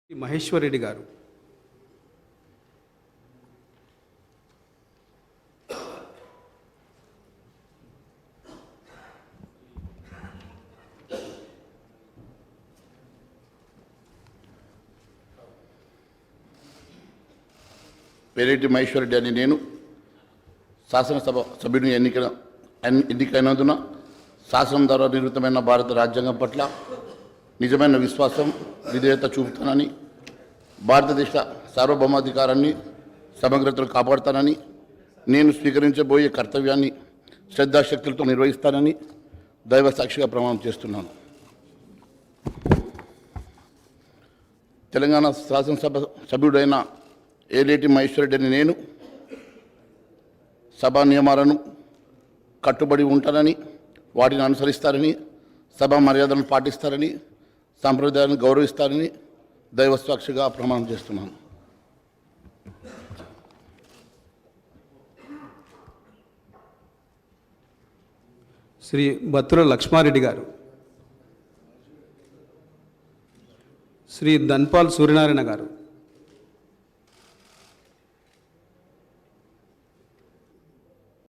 మహేశ్వర్ రెడ్డి గారు. పేరెడ్డి మహేశ్వర్ రెడ్డి అని నేను శాసనసభ సభ్యుడిని ఎన్నికైనందున శాసనం ద్వారా నిర్మితమైన భారత రాజ్యాంగం పట్ల నిజమైన విశ్వాసం విధేయత చూపుతానని, భారతదేశ సార్వభౌమాధికారాన్ని సమగ్రతను కాపాడుతానని, నేను స్వీకరించబోయే కర్తవ్యాన్ని శ్రద్ధాశక్తులతో నిర్వహిస్తానని దైవ సాక్షిగా ప్రమాణం చేస్తున్నాను. తెలంగాణ శాసనసభ సభ్యుడైన ఏలేటి మహేశ్వర్ రెడ్డి అని నేను సభా నియమాలను కట్టుబడి ఉంటానని, వాటిని అనుసరిస్తారని, సభా మర్యాదలను పాటిస్తారని, సాంప్రదాయాలను గౌరవిస్తారని దైవసాక్షిగా ప్రమాణం చేస్తున్నాను. శ్రీ బత్తుల లక్ష్మారెడ్డి గారు. శ్రీ ధన్పాల్ సూర్యనారాయణ గారు.